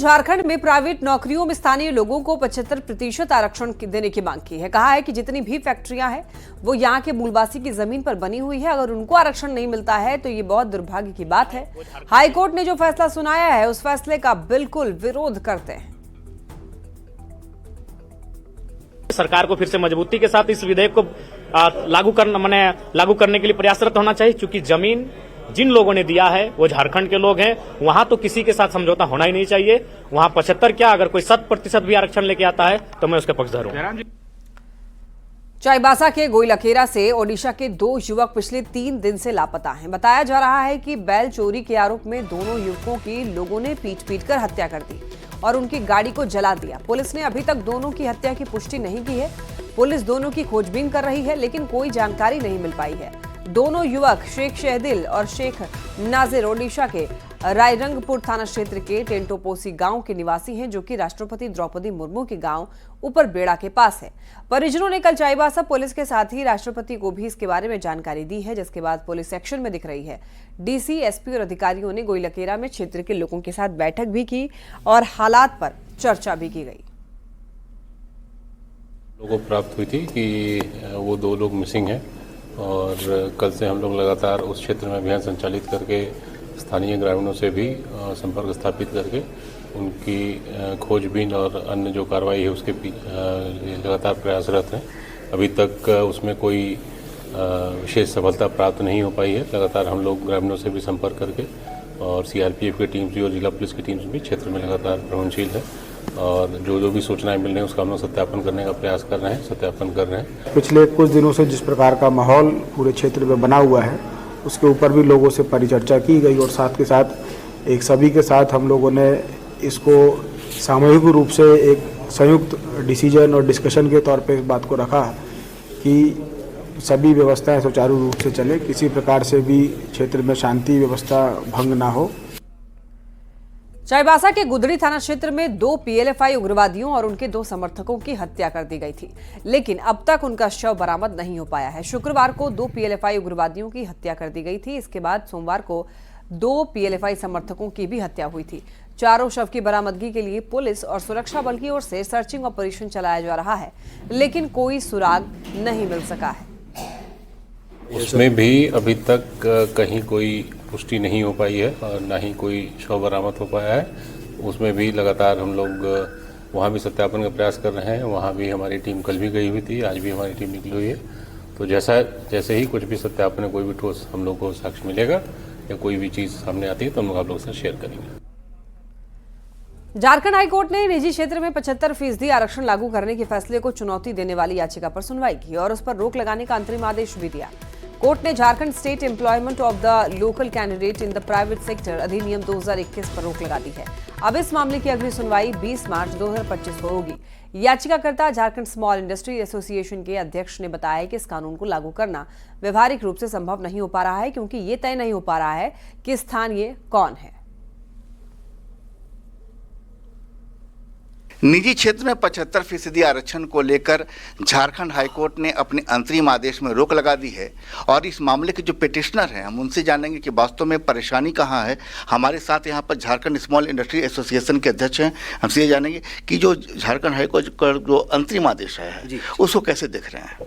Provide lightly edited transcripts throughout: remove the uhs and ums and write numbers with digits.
झारखंड में प्राइवेट नौकरियों में स्थानीय लोगों को 75% आरक्षण देने की मांग की है। कहा है कि जितनी भी फैक्ट्रियां हैं वो यहां के मूलवासी की जमीन पर बनी हुई है। अगर उनको आरक्षण नहीं मिलता है तो ये बहुत दुर्भाग्य की बात है। हाईकोर्ट ने जो फैसला सुनाया है उस फैसले का बिल्कुल विरोध करते हैं। सरकार को फिर से मजबूती के साथ इस विधेयक को लागू करने के लिए प्रयासरत होना चाहिए, क्योंकि जमीन जिन लोगों ने दिया है वो झारखंड के लोग हैं। वहां तो किसी के साथ समझौता होना ही नहीं चाहिए। वहां 75 क्या, अगर कोई 100% भी आरक्षण लेके आता है तो मैं उसके पक्षधर हूं। चाईबासा के गोइलकेरा से ओडिशा के 2 युवक पिछले 3 दिन से लापता हैं। बताया जा रहा है कि बैल चोरी के आरोप में दोनों युवकों की लोगों ने पीट कर हत्या कर दी और उनकी गाड़ी को जला दिया। पुलिस ने अभी तक दोनों की हत्या की पुष्टि नहीं की है। पुलिस दोनों की खोजबीन कर रही है, लेकिन कोई जानकारी नहीं मिल पाई है। दोनों युवक शेख शहदिल और शेख नाजिर ओडिशा के रायरंगपुर थाना क्षेत्र के टेंटोपोसी गांव के निवासी हैं, जो कि राष्ट्रपति द्रौपदी मुर्मू के गांव ऊपर बेड़ा के पास है। परिजनों ने कल चाईबासा पुलिस के साथ ही राष्ट्रपति को भी इसके बारे में जानकारी दी है, जिसके बाद पुलिस एक्शन में दिख रही है। डीसी, एसपी और अधिकारियों ने गोइलकेरा में क्षेत्र के लोगों के साथ बैठक भी की और हालात पर चर्चा भी की गई। लोगों को प्राप्त हुई थी कि वो 2 लोग मिसिंग हैं और कल से हम लोग लगातार उस क्षेत्र में अभियान संचालित करके स्थानीय ग्रामीणों से भी संपर्क स्थापित करके उनकी खोजबीन और अन्य जो कार्रवाई है उसके लगातार प्रयासरत हैं। अभी तक उसमें कोई विशेष सफलता प्राप्त नहीं हो पाई है। लगातार हम लोग ग्रामीणों से भी संपर्क करके और सीआरपीएफ की टीम्स भी और जिला पुलिस की टीम्स भी क्षेत्र में लगातार प्रवणशील है और जो भी सूचनाएं मिल रही हैं उसका हम लोग सत्यापन करने का प्रयास कर रहे हैं, सत्यापन कर रहे हैं। पिछले कुछ दिनों से जिस प्रकार का माहौल पूरे क्षेत्र में बना हुआ है उसके ऊपर भी लोगों से परिचर्चा की गई और साथ के साथ एक सभी के साथ हम लोगों ने इसको सामूहिक रूप से एक संयुक्त डिसीजन और डिस्कशन के तौर पे इस बात को रखा कि सभी व्यवस्थाएं सुचारू रूप से चले, किसी प्रकार से भी क्षेत्र में शांति व्यवस्था भंग ना हो। चाईबासा के गुदड़ी थाना क्षेत्र में 2 पीएलएफआई उग्रवादियों और उनके 2 समर्थकों की हत्या कर दी गई थी, लेकिन अब तक उनका शव बरामद नहीं हो पाया है। शुक्रवार को 2 पीएलएफआई उग्रवादियों की हत्या कर दी गई थी। इसके बाद सोमवार को 2 पीएलएफआई समर्थकों की भी हत्या हुई थी। चारों शव की बरामदगी के लिए पुलिस और सुरक्षा बल की ओर से सर्चिंग ऑपरेशन चलाया जा रहा है, लेकिन कोई सुराग नहीं मिल सका है। उसमें भी अभी तक कहीं कोई पुष्टि नहीं हो पाई है और ना ही कोई शव बरामद हो पाया है। उसमें भी लगातार हम लोग वहाँ भी सत्यापन का प्रयास कर रहे हैं। वहाँ भी हमारी टीम कल भी गई हुई थी, आज भी हमारी टीम निकली हुई है। तो जैसे ही कुछ भी सत्यापन में कोई भी ठोस हम लोग को साक्ष्य मिलेगा या कोई भी चीज़ सामने आती है तो हम लोग आप लोगों से शेयर करेंगे। झारखंड हाईकोर्ट ने निजी क्षेत्र में 75% आरक्षण लागू करने के फैसले को चुनौती देने वाली याचिका पर सुनवाई की और उस पर रोक लगाने का अंतरिम आदेश भी दिया। कोर्ट ने Jharkhand state employment of the local candidate in the private sector अधिनियम 2021 पर रोक लगा दी है। अब इस मामले की अगली सुनवाई 20 मार्च 2025 को होगी। याचिकाकर्ता झारखंड स्मॉल इंडस्ट्री एसोसिएशन के अध्यक्ष ने बताया कि इस कानून को लागू करना व्यवहारिक रूप से संभव नहीं हो पा रहा है, क्योंकि ये तय नहीं हो पा रहा है कि स्थानीय कौन है। निजी क्षेत्र में 75% आरक्षण को लेकर झारखंड हाईकोर्ट ने अपने अंतरिम आदेश में रोक लगा दी है और इस मामले के जो पिटिशनर हैं हम उनसे जानेंगे कि वास्तव में परेशानी कहाँ है। हमारे साथ यहाँ पर झारखंड स्मॉल इंडस्ट्री एसोसिएशन के अध्यक्ष हैं, हमसे ये जानेंगे कि जो झारखंड हाईकोर्ट का जो अंतरिम आदेश आया है उसको कैसे देख रहे हैं।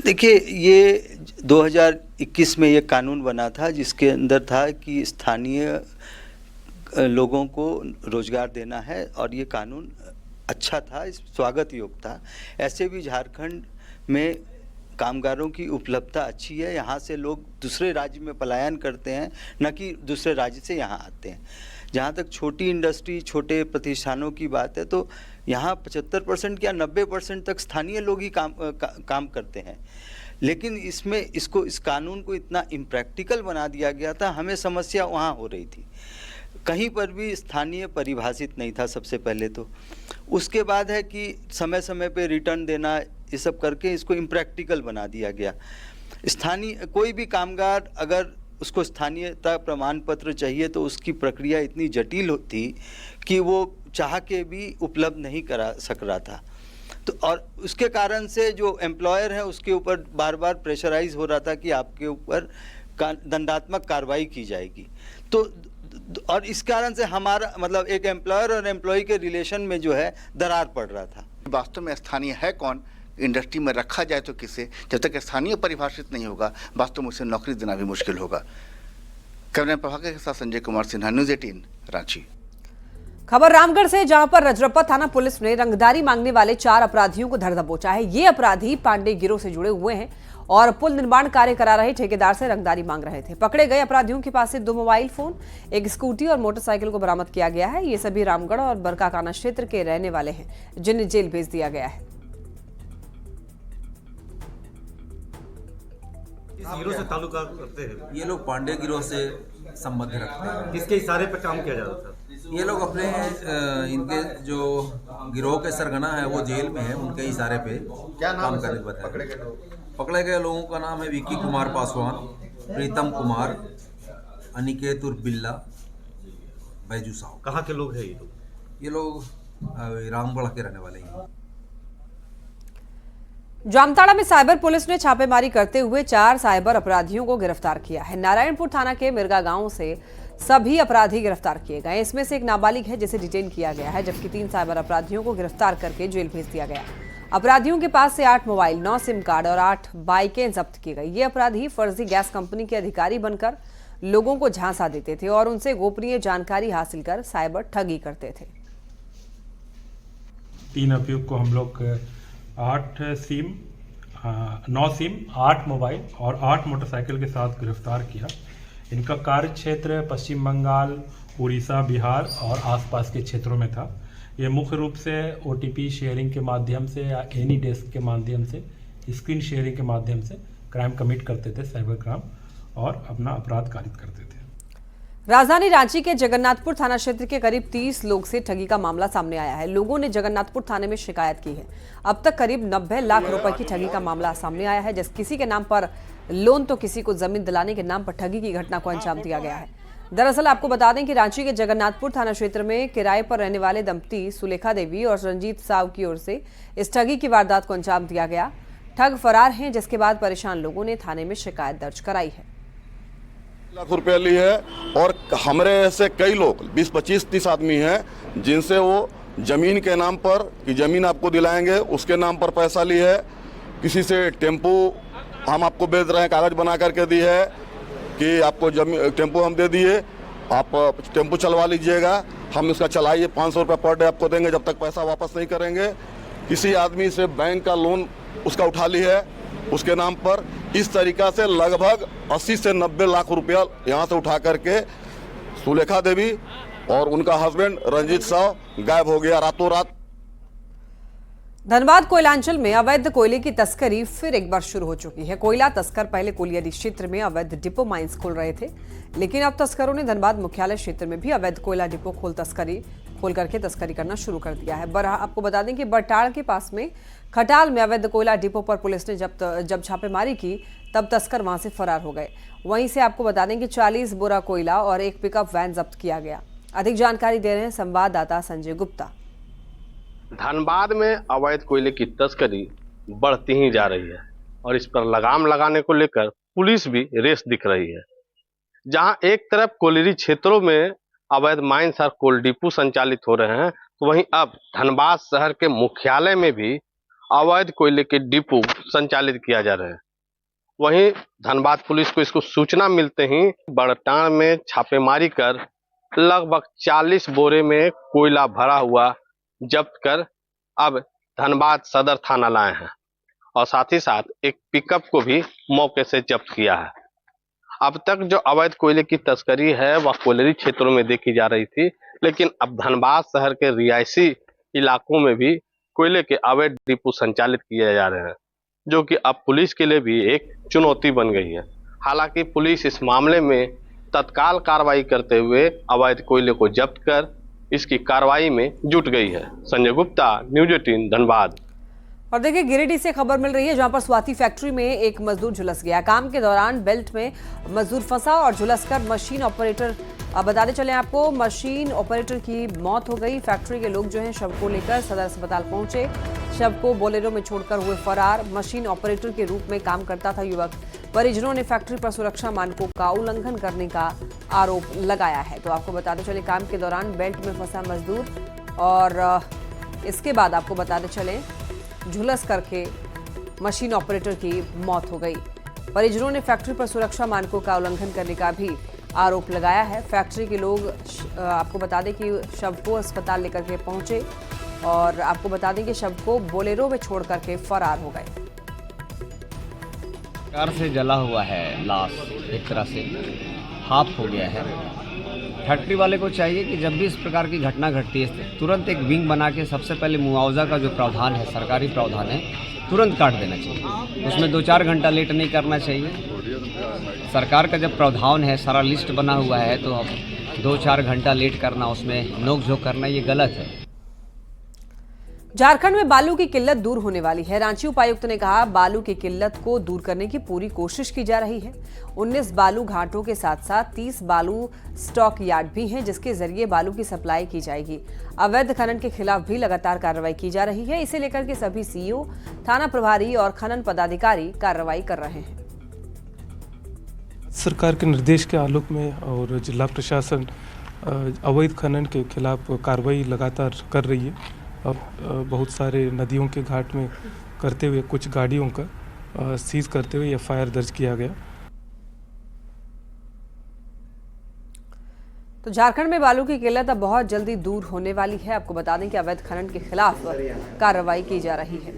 देखिए, ये 2021 में ये कानून बना था जिसके अंदर था कि स्थानीय लोगों को रोजगार देना है और ये कानून अच्छा था, स्वागत योग्य था। ऐसे भी झारखंड में कामगारों की उपलब्धता अच्छी है। यहाँ से लोग दूसरे राज्य में पलायन करते हैं, न कि दूसरे राज्य से यहाँ आते हैं। जहाँ तक छोटी इंडस्ट्री, छोटे प्रतिष्ठानों की बात है तो यहाँ 75% या 90% तक स्थानीय लोग ही काम करते हैं। लेकिन इस कानून को इतना इम्प्रैक्टिकल बना दिया गया था, हमें समस्या वहाँ हो रही थी। कहीं पर भी स्थानीय परिभाषित नहीं था सबसे पहले तो। उसके बाद है कि समय समय पे रिटर्न देना, ये सब करके इसको इम्प्रैक्टिकल बना दिया गया। स्थानीय कोई भी कामगार अगर उसको स्थानीयता प्रमाण पत्र चाहिए तो उसकी प्रक्रिया इतनी जटिल थी कि वो चाह के भी उपलब्ध नहीं करा सक रहा था। तो और उसके कारण से जो एम्प्लॉयर है उसके ऊपर बार बार प्रेशराइज हो रहा था कि आपके ऊपर दंडात्मक कार्रवाई की जाएगी। तो और इस कारण से हमारा मतलब एक एम्प्लॉयर और एम्प्लॉय के रिलेशन में जो है दरार पड़ रहा था। वास्तव में स्थानीय है कौन, इंडस्ट्री में रखा जाए तो किसे, जब तक स्थानीय परिभाषित नहीं होगा वास्तव में उसे नौकरी देना भी मुश्किल होगा। कैमरा प्रभाकर के साथ संजय कुमार सिन्हा, न्यूज़ 18 रांची। खबर रामगढ़ से, जहां पर रजरप्पा थाना पुलिस ने रंगदारी मांगने वाले 4 अपराधियों को धर दबोचा है। ये अपराधी पांडे गिरोह से जुड़े हुए हैं और पुल निर्माण कार्य करा रहे ठेकेदार से रंगदारी मांग रहे थे। पकड़े गए अपराधियों के पास से 2 मोबाइल फोन, एक स्कूटी और मोटरसाइकिल को बरामद किया गया है। ये सभी रामगढ़ और बरकाकाना क्षेत्र के रहने वाले हैं, जिन्हें जेल भेज दिया गया है। इस गिरोह से ताल्लुका रखते हैं ये लोग पांडे गिरोह से संबंध रखते हैं। किसके इशारे पर काम किया जाता था? ये लोग अपने इनके जो गिरोह के सरगना है वो जेल में है, उनके इशारे पे काम करने बताया। पकड़े गए लोगों का नाम है विक्की कुमार पासवान, प्रीतम कुमार, अनिकेत उर्फ बिल्ला, बैजू साहू। कहाँ के लोग हैं ये लोग? ये लोग रामगढ़ के रहने वाले हैं। जामताड़ा में साइबर पुलिस ने छापेमारी करते हुए 4 साइबर अपराधियों को गिरफ्तार किया है। नारायणपुर थाना के मिर्गा गांव से सभी अपराधी गिरफ्तार किए गए। इसमें से एक नाबालिग है जिसे डिटेन किया गया है, जबकि 3 साइबर अपराधियों को गिरफ्तार करके जेल भेज दिया गया। अपराधियों के पास से 8 मोबाइल, 9 सिम कार्ड और 8 बाइकें जब्त की गई। ये अपराधी फर्जी गैस कंपनी के अधिकारी बनकर लोगों को झांसा देते थे और उनसे गोपनीय जानकारी हासिल कर साइबर ठगी करते थे। 3 अभियुक्त को हम लोग 8 सिम, 9 सिम, 8 मोबाइल और 8 मोटरसाइकिल के साथ गिरफ्तार किया। इनका कार्य क्षेत्र पश्चिम बंगाल, उड़ीसा, बिहार और आसपास के क्षेत्रों में था। ये मुख्य रूप से OTP शेयरिंग के माध्यम से या एनी डेस्क के माध्यम से, स्क्रीन शेयरिंग के माध्यम से क्राइम कमिट करते थे, साइबर क्राइम, और अपना अपराध कारित करते थे। राजधानी रांची के जगन्नाथपुर थाना क्षेत्र के करीब 30 लोग से ठगी का मामला सामने आया है। लोगों ने जगन्नाथपुर थाने में शिकायत की है। अब तक करीब 90 लाख रुपए की ठगी का मामला सामने आया है, जिस किसी के नाम पर लोन तो किसी को जमीन दिलाने के नाम पर ठगी की घटना को अंजाम दिया गया है। दरअसल आपको बता दें कि रांची के जगन्नाथपुर थाना क्षेत्र में किराए पर रहने वाले दंपति सुलेखा देवी और रंजीत साव की ओर से इस ठगी की वारदात को अंजाम दिया गया। ठग फरार हैं, जिसके बाद परेशान लोगों ने थाने में शिकायत दर्ज कराई है। लाख रुपया ली है और हमारे ऐसे कई लोग 20, 25, 30 आदमी हैं जिनसे वो जमीन के नाम पर कि जमीन आपको दिलाएंगे उसके नाम पर पैसा ली है। किसी से टेम्पो हम आपको बेच रहे हैं, कागज बना करके दी है कि आपको जमीन टेम्पो हम दे दिए, आप टेम्पो चलवा लीजिएगा, हम इसका चलाइए, 500 रुपये पर डे आपको देंगे जब तक पैसा वापस नहीं करेंगे। किसी आदमी से बैंक का लोन उसका उठा ली है उसके नाम पर। इस तरीका से लगभग 80 से 90 लाख रुपया यहाँ से उठा करके सुलेखा देवी और उनका हस्बैंड रंजीत साव गायब हो गया रातों रात। धनबाद कोयलांचल में अवैध कोयले की तस्करी फिर एक बार शुरू हो चुकी है। कोयला तस्कर पहले कोलियरी क्षेत्र में अवैध डिपो माइंस खोल रहे थे, लेकिन अब तस्करों ने धनबाद मुख्यालय क्षेत्र में भी अवैध कोयला डिपो खोल करके तस्करी करना शुरू कर दिया है। आपको बता दें कि बटाड़ के पास में खटाल में अवैध कोयला डिपो पर पुलिस ने जब छापेमारी की तब तस्कर वहां से फरार हो गए। वहीं से आपको बता दें कि 40 बोरा कोयला और एक पिकअप वैन जब्त किया गया। अधिक जानकारी दे रहे हैं संवाददाता संजय गुप्ता। धनबाद में अवैध कोयले की तस्करी बढ़ती ही जा रही है और इस पर लगाम लगाने को लेकर पुलिस भी रेस दिख रही है। जहां एक तरफ कोयलेरी क्षेत्रों में अवैध माइंस और कोल डिपो संचालित हो रहे हैं, तो वहीं अब धनबाद शहर के मुख्यालय में भी अवैध कोयले के डिपो संचालित किया जा रहा है। वहीं धनबाद पुलिस को इसको सूचना मिलते ही बड़टाण में छापेमारी कर लगभग 40 बोरे में कोयला भरा हुआ जब्त कर अब धनबाद सदर थाना लाए हैं और साथ ही साथ एक पिकअप को भी मौके से जब्त किया है। अब तक जो अवैध कोयले की तस्करी है वह कोयलेरी क्षेत्रों में देखी जा रही थी, लेकिन अब धनबाद शहर के रिहायशी इलाकों में भी कोयले के अवैध डिपो संचालित किए जा रहे हैं, जो कि अब पुलिस के लिए भी एक चुनौती बन गई है। हालांकि पुलिस इस मामले में तत्काल कार्रवाई करते हुए अवैध कोयले को जब्त कर इसकी कार्रवाई में जुट गई है। संजय गुप्ता, न्यूज़ 18 धनबाद। और देखिए गिरिडीह से खबर मिल रही है, जहां पर स्वाति फैक्ट्री में एक मजदूर झुलस गया। काम के दौरान बेल्ट में मजदूर फंसा और झुलसकर मशीन ऑपरेटर, बताते चले आपको, मशीन ऑपरेटर की मौत हो गई। फैक्ट्री के लोग जो हैं शव को लेकर सदर अस्पताल पहुंचे। शव को बोलेरो में छोड़कर हुए फरार। मशीन ऑपरेटर के रूप में काम करता था युवक। परिजनों ने फैक्ट्री पर सुरक्षा मानकों का उल्लंघन करने का आरोप लगाया है। तो आपको बताते चले, काम के दौरान बेल्ट में फंसा मजदूर और इसके बाद आपको बताते चले झुलस करके मशीन ऑपरेटर की मौत हो गई। परिजनों ने फैक्ट्री पर सुरक्षा मानकों का उल्लंघन करने का भी आरोप लगाया है। फैक्ट्री के लोग आपको बता दें कि शव को अस्पताल लेकर के पहुंचे और आपको बता दें कि शव को बोलेरो में छोड़ करके फरार हो गए। कार से जला हुआ है लाश, एक तरह से हाफ हो गया है। फैक्ट्री वाले को चाहिए कि जब भी इस प्रकार की घटना घटती है तुरंत एक विंग बना के सबसे पहले मुआवजा का जो प्रावधान है, सरकारी प्रावधान है, तुरंत काट देना चाहिए। उसमें 2-4 घंटा लेट नहीं करना चाहिए। सरकार का जब प्रावधान है, सारा लिस्ट बना हुआ है, तो अब 2-4 घंटा लेट करना, उसमें नोक-झोंक करना, ये गलत है। झारखंड में बालू की किल्लत दूर होने वाली है। रांची उपायुक्त ने कहा, बालू की किल्लत को दूर करने की पूरी कोशिश की जा रही है। 19 बालू घाटों के साथ साथ 30 बालू स्टॉक यार्ड भी हैं, जिसके जरिए बालू की सप्लाई की जाएगी। अवैध खनन के खिलाफ भी लगातार कार्रवाई की जा रही है। इसे लेकर के सभी सीईओ, थाना प्रभारी और खनन पदाधिकारी कार्रवाई कर रहे हैं। सरकार के निर्देश के आलोक में और जिला प्रशासन अवैध खनन के खिलाफ कार्रवाई लगातार कर रही है। अब बहुत सारे नदियों के घाट में करते हुए कुछ गाड़ियों का सीज करते हुए एफआईआर दर्ज किया गया। तो झारखंड में बालू की किल्लत अब बहुत जल्दी दूर होने वाली है। आपको बता दें कि अवैध खनन के खिलाफ कार्रवाई की जा रही है।